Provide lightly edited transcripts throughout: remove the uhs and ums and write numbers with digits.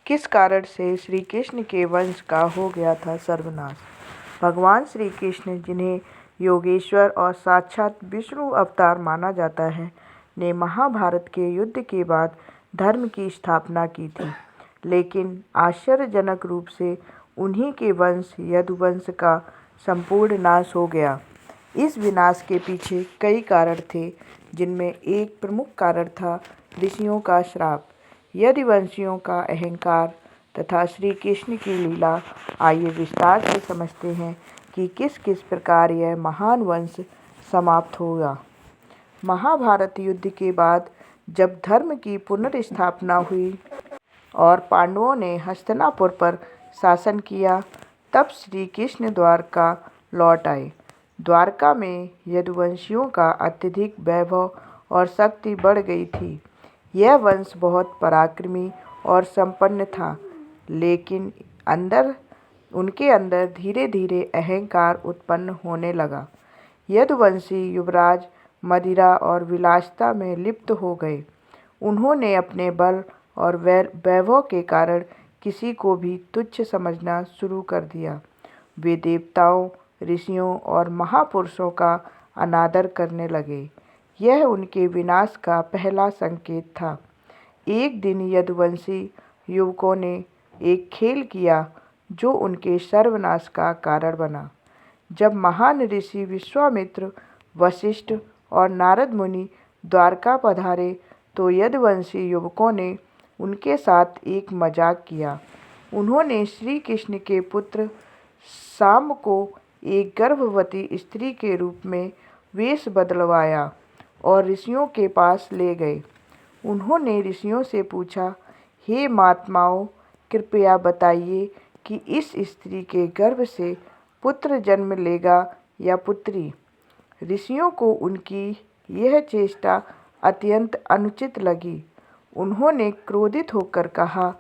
किस कारण से श्री कृष्ण के वंश का हो गया था सर्वनाश। भगवान श्री कृष्ण, जिन्हें योगेश्वर और साक्षात विष्णु अवतार माना जाता है, ने महाभारत के युद्ध के बाद धर्म की स्थापना की थी, लेकिन आश्चर्यजनक रूप से उन्हीं के वंश यदुवंश का संपूर्ण नाश हो गया। इस विनाश के पीछे कई कारण थे, जिनमें एक प्रमुख कारण था ऋषियों का श्राप, यदुवंशियों का अहंकार तथा श्री कृष्ण की लीला। आइए विस्तार से समझते हैं कि किस किस प्रकार यह महान वंश समाप्त हुआ। महाभारत युद्ध के बाद जब धर्म की पुनर्स्थापना हुई और पांडवों ने हस्तिनापुर पर शासन किया, तब श्री कृष्ण द्वारका लौट आए। द्वारका में यदुवंशियों का अत्यधिक वैभव और शक्ति बढ़ गई थी। यह वंश बहुत पराक्रमी और संपन्न था, लेकिन उनके अंदर धीरे धीरे अहंकार उत्पन्न होने लगा। यदुवंशी युवराज मदिरा और विलासिता में लिप्त हो गए। उन्होंने अपने बल और वैभव के कारण किसी को भी तुच्छ समझना शुरू कर दिया। वे देवताओं, ऋषियों और महापुरुषों का अनादर करने लगे। यह उनके विनाश का पहला संकेत था। एक दिन यदुवंशी युवकों ने एक खेल किया जो उनके सर्वनाश का कारण बना। जब महान ऋषि विश्वामित्र, वशिष्ठ और नारद मुनि द्वारका पधारे, तो यदुवंशी युवकों ने उनके साथ एक मजाक किया। उन्होंने श्री कृष्ण के पुत्र शाम को एक गर्भवती स्त्री के रूप में वेश बदलवाया और ऋषियों के पास ले गए। उन्होंने ऋषियों से पूछा, हे महात्माओं, कृपया बताइए कि इस स्त्री के गर्भ से पुत्र जन्म लेगा या पुत्री। ऋषियों को उनकी यह चेष्टा अत्यंत अनुचित लगी। उन्होंने क्रोधित होकर कहा,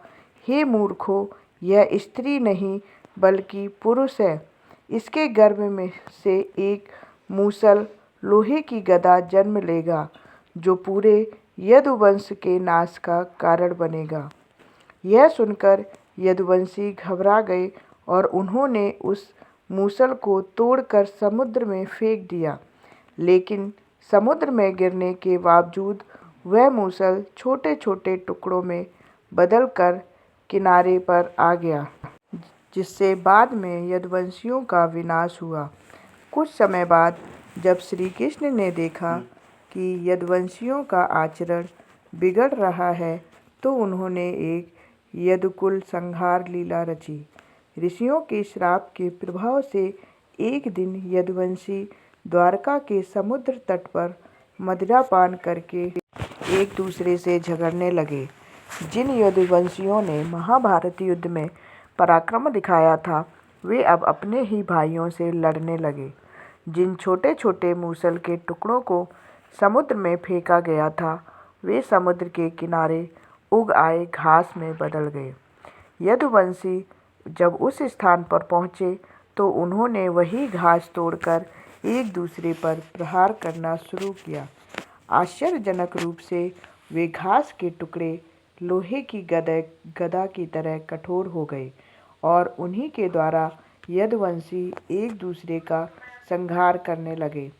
हे मूर्खों, यह स्त्री नहीं बल्कि पुरुष है। इसके गर्भ में से एक मूसल लोहे की गदा जन्म लेगा, जो पूरे यदुवंश के नाश का कारण बनेगा। यह सुनकर यदुवंशी घबरा गए और उन्होंने उस मूसल को तोड़कर समुद्र में फेंक दिया, लेकिन समुद्र में गिरने के बावजूद वह मूसल छोटे छोटे टुकड़ों में बदलकर किनारे पर आ गया, जिससे बाद में यदुवंशियों का विनाश हुआ। कुछ समय बाद जब श्री कृष्ण ने देखा कि यदुवंशियों का आचरण बिगड़ रहा है, तो उन्होंने एक यदुकुल संहार लीला रची। ऋषियों के श्राप के प्रभाव से एक दिन यदुवंशी द्वारका के समुद्र तट पर मदिरा पान करके एक दूसरे से झगड़ने लगे। जिन यदुवंशियों ने महाभारत युद्ध में पराक्रम दिखाया था, वे अब अपने ही भाइयों से लड़ने लगे। जिन छोटे छोटे मूसल के टुकड़ों को समुद्र में फेंका गया था, वे समुद्र के किनारे उग आए घास में बदल गए। यदुवंशी जब उस स्थान पर पहुँचे, तो उन्होंने वही घास तोड़कर एक दूसरे पर प्रहार करना शुरू किया। आश्चर्यजनक रूप से वे घास के टुकड़े लोहे की गदा की तरह कठोर हो गए और उन्हीं के द्वारा यदुवंशी एक दूसरे का संहार करने लगे।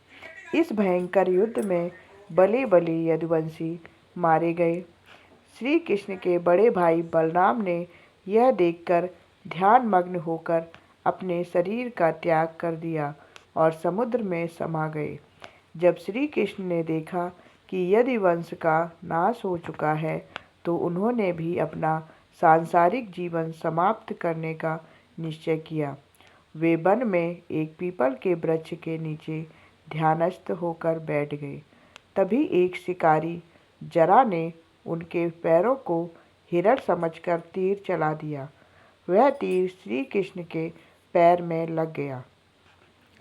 इस भयंकर युद्ध में बले बले यदुवंशी मारे गए। श्री कृष्ण के बड़े भाई बलराम ने यह देखकर ध्यानमग्न होकर अपने शरीर का त्याग कर दिया और समुद्र में समा गए। जब श्री कृष्ण ने देखा कि यदुवंश का नाश हो चुका है, तो उन्होंने भी अपना सांसारिक जीवन समाप्त करने का निश्चय किया। वे वन में एक पीपल के वृक्ष के नीचे ध्यानस्थ होकर बैठ गए। तभी एक शिकारी जरा ने उनके पैरों को हिरण समझकर तीर चला दिया। वह तीर श्री कृष्ण के पैर में लग गया।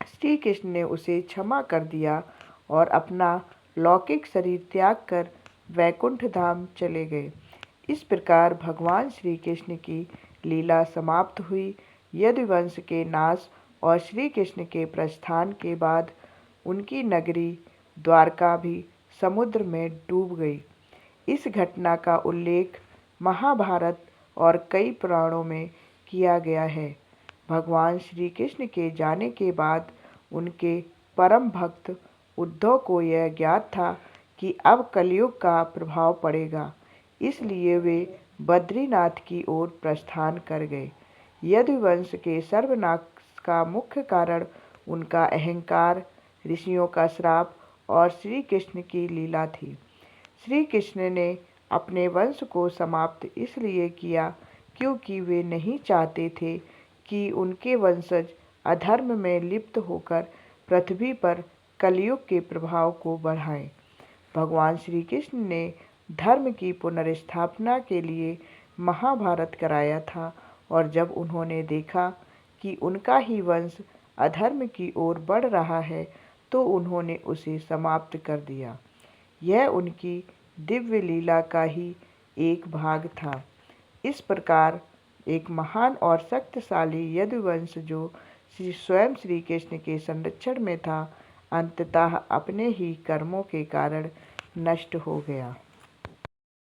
श्री कृष्ण ने उसे क्षमा कर दिया और अपना लौकिक शरीर त्याग कर वैकुंठ धाम चले गए। इस प्रकार भगवान श्री कृष्ण की लीला समाप्त हुई। यदुवंश के नाश और श्री कृष्ण के प्रस्थान के बाद उनकी नगरी द्वारका भी समुद्र में डूब गई। इस घटना का उल्लेख महाभारत और कई पुराणों में किया गया है। भगवान श्री कृष्ण के जाने के बाद उनके परम भक्त उद्धव को यह ज्ञात था कि अब कलयुग का प्रभाव पड़ेगा, इसलिए वे बद्रीनाथ की ओर प्रस्थान कर गए। यदुवंश के सर्वनाश का मुख्य कारण उनका अहंकार, ऋषियों का श्राप और श्री कृष्ण की लीला थी। श्री कृष्ण ने अपने वंश को समाप्त इसलिए किया क्योंकि वे नहीं चाहते थे कि उनके वंशज अधर्म में लिप्त होकर पृथ्वी पर कलयुग के प्रभाव को बढ़ाएं। भगवान श्री कृष्ण ने धर्म की पुनर्स्थापना के लिए महाभारत कराया था और जब उन्होंने देखा कि उनका ही वंश अधर्म की ओर बढ़ रहा है तो उन्होंने उसे समाप्त कर दिया। यह उनकी दिव्य लीला का ही एक भाग था। इस प्रकार एक महान और शक्तिशाली यदुवंश जो स्वयं श्री कृष्ण के संरक्षण में था, अंततः अपने ही कर्मों के कारण नष्ट हो गया।